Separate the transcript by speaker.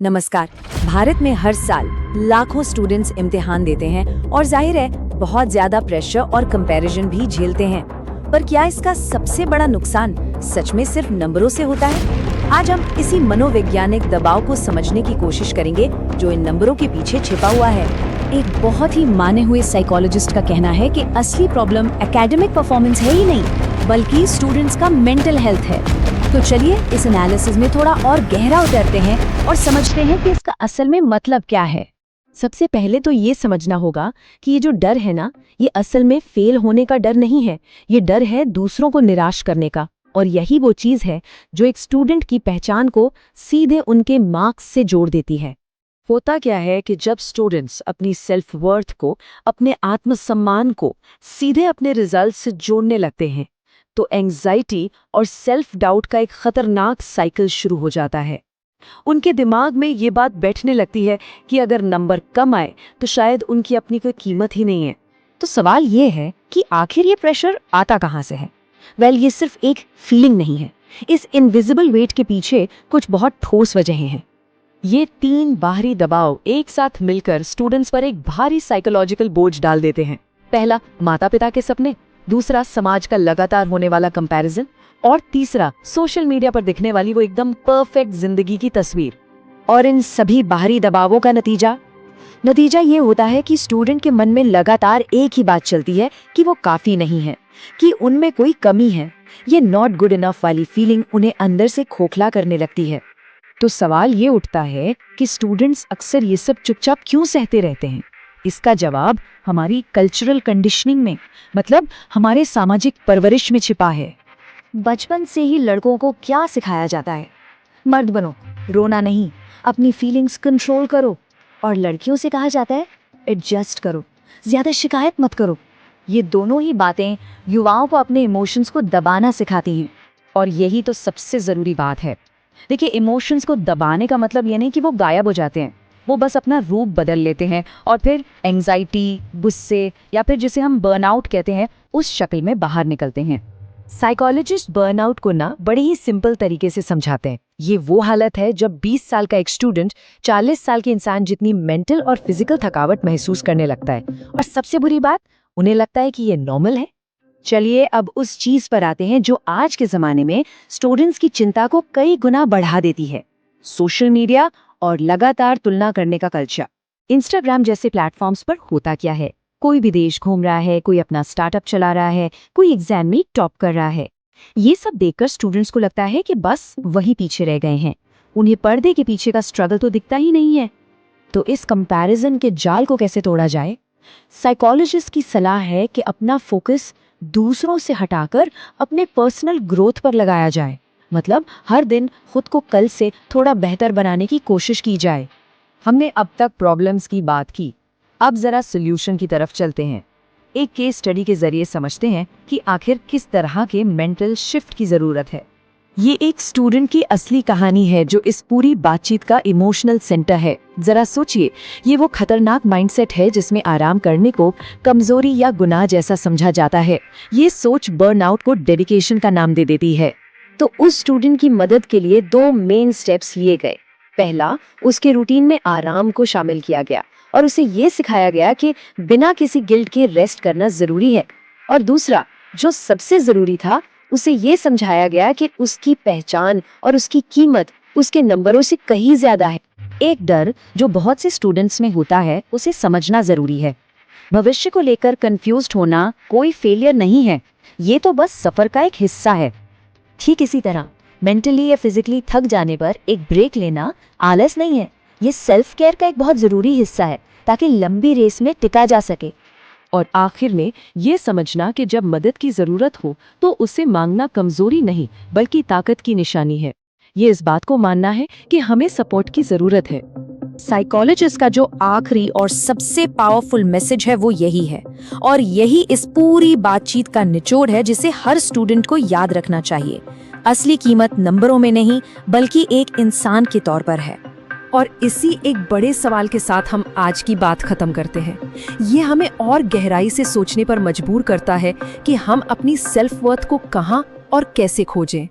Speaker 1: नमस्कार। भारत में हर साल लाखों स्टूडेंट्स इम्तिहान देते हैं और जाहिर है बहुत ज्यादा प्रेशर और कंपैरिजन भी झेलते हैं। पर क्या इसका सबसे बड़ा नुकसान सच में सिर्फ नंबरों से होता है? आज हम इसी मनोवैज्ञानिक दबाव को समझने की कोशिश करेंगे जो इन नंबरों के पीछे छिपा हुआ है। एक बहुत ही माने हुए साइकोलॉजिस्ट का कहना है कि असली प्रॉब्लम एकेडमिक परफॉर्मेंस है ही नहीं, बल्कि स्टूडेंट्स का मेंटल हेल्थ है। तो चलिए इस एनालिसिस में थोड़ा और गहरा उतरते हैं और समझते हैं कि इसका असल में मतलब क्या है। सबसे पहले तो ये समझना होगा कि ये जो डर है ना, ये असल में फेल होने का डर नहीं है। ये डर है दूसरों को निराश करने का। और यही वो चीज है जो एक स्टूडेंट की पहचान को सीधे उनके मार्क्स से जोड़ देती है। होता क्या है कि जब स्टूडेंट्स अपनी सेल्फ वर्थ को, अपने आत्मसम्मान को सीधे अपने रिजल्ट से जोड़ने लगते हैं, तो एंजाइटी और सेल्फ डाउट का एक खतरनाक साइकिल शुरू हो जाता है। उनके दिमाग में ये बात बैठने लगती है कि अगर नंबर कम आए तो शायद उनकी अपनी कोई कीमत ही नहीं है। तो सवाल ये है कि आखिर ये प्रेशर आता कहाँ से है? ये सिर्फ एक फीलिंग नहीं है। इस इनविजिबल वेट के पीछे कुछ बहुत ठोस वजहें हैं। ये तीन बाहरी दबाव एक साथ मिलकर स्टूडेंट्स पर एक भारी साइकोलॉजिकल बोझ डाल देते हैं। पहला, माता पिता के सपने। दूसरा, समाज का लगातार होने वाला कंपैरिजन। और तीसरा, सोशल मीडिया पर दिखने वाली वो एकदम परफेक्ट जिंदगी की तस्वीर। और इन सभी बाहरी दबावों का नतीजा ये होता है कि स्टूडेंट के मन में लगातार एक ही बात चलती है कि वो काफी नहीं है, कि उनमें कोई कमी है। ये नॉट गुड इनफ वाली फीलिंग उन्हें अंदर से खोखला करने लगती है। तो सवाल ये उठता है कि स्टूडेंट्स अक्सर ये सब चुपचाप क्यों सहते रहते हैं? इसका जवाब हमारी कल्चरल कंडीशनिंग में, मतलब हमारे सामाजिक परवरिश में छिपा है। बचपन से ही लड़कों को क्या सिखाया जाता है? मर्द बनो, रोना नहीं, अपनी फीलिंग्स कंट्रोल करो। और लड़कियों से कहा जाता है एडजस्ट करो, ज्यादा शिकायत मत करो। ये दोनों ही बातें युवाओं को अपने इमोशंस को दबाना सिखाती हैं। और यही तो सबसे जरूरी बात है। देखिए, इमोशंस को दबाने का मतलब ये नहीं कि वो गायब हो जाते हैं। वो बस अपना रूप बदल लेते हैं और फिर एंजाइटी, गुस्से या फिर जिसे हम बर्नआउट कहते हैं, उस शक्ल में बाहर निकलते हैं। साइकोलॉजिस्ट बर्नआउट को ना बड़े ही सिंपल तरीके से समझाते हैं। ये वो हालत है जब 20 साल का एक स्टूडेंट 40 साल के इंसान जितनी मेंटल और फिजिकल थकावट महसूस करने लगता है। और सबसे बुरी बात, उन्हें लगता है कि ये नॉर्मल है। चलिए अब उस चीज पर आते हैं जो आज के जमाने में स्टूडेंट्स की चिंता को कई गुना बढ़ा देती है। सोशल मीडिया और लगातार तुलना करने का कल्चर। इंस्टाग्राम जैसे प्लेटफॉर्म्स पर होता क्या है? कोई विदेश घूम रहा है, कोई अपना स्टार्टअप चला रहा है, कोई एग्जाम में टॉप कर रहा है। ये सब देखकर स्टूडेंट्स को लगता है कि बस वही पीछे रह गए हैं। उन्हें पर्दे के पीछे का स्ट्रगल तो दिखता ही नहीं है। तो इस कंपैरिजन के जाल को कैसे तोड़ा जाए? साइकोलॉजिस्ट की सलाह है कि अपना फोकस दूसरों से हटाकर अपने पर्सनल ग्रोथ पर लगाया जाए। मतलब हर दिन खुद को कल से थोड़ा बेहतर बनाने की कोशिश की जाए। हमने अब तक प्रॉब्लम्स की बात की, अब जरा सॉल्यूशन की तरफ चलते हैं। एक केस स्टडी के जरिए समझते हैं कि आखिर किस तरह के मेंटल शिफ्ट की जरूरत है। ये एक स्टूडेंट की असली कहानी है जो इस पूरी बातचीत का इमोशनल सेंटर है। जरा सोचिए, ये वो खतरनाक माइंडसेट है जिसमें आराम करने को कमजोरी या गुनाह जैसा समझा जाता है। ये सोच बर्नआउट को डेडिकेशन का नाम दे देती है। तो उस स्टूडेंट की मदद के लिए 2 मेन स्टेप्स लिए गए। पहला, उसके रूटीन में आराम को शामिल किया गया और उसे ये सिखाया गया कि बिना किसी गिल्ट के रेस्ट करना जरूरी है। और दूसरा, जो सबसे जरूरी था, उसे ये समझाया गया कि उसकी पहचान और उसकी कीमत उसके नंबरों से कहीं ज्यादा है। एक डर जो बहुत से स्टूडेंट्स में होता है, उसे समझना जरूरी है। भविष्य को लेकर कंफ्यूज्ड होना कोई फेलियर नहीं है, ये तो बस सफर का एक हिस्सा है। ठीक इसी तरह मेंटली या फिजिकली थक जाने पर एक ब्रेक लेना आलस नहीं है, ये सेल्फ केयर का एक बहुत जरूरी हिस्सा है ताकि लंबी रेस में टिका जा सके। और आखिर में ये समझना कि जब मदद की जरूरत हो तो उसे मांगना कमजोरी नहीं बल्कि ताकत की निशानी है। ये इस बात को मानना है कि हमें सपोर्ट की जरूरत है। साइकोलॉजिस्ट का जो आखिरी और सबसे पावरफुल मैसेज है वो यही है, और यही इस पूरी बातचीत का निचोड़ है जिसे हर स्टूडेंट को याद रखना चाहिए। असली कीमत नंबरों में नहीं बल्कि एक इंसान के तौर पर है। और इसी एक बड़े सवाल के साथ हम आज की बात खत्म करते हैं। ये हमें और गहराई से सोचने पर मजबूर करता है कि हम अपनी सेल्फ वर्थ को कहाँ और कैसे खोजें।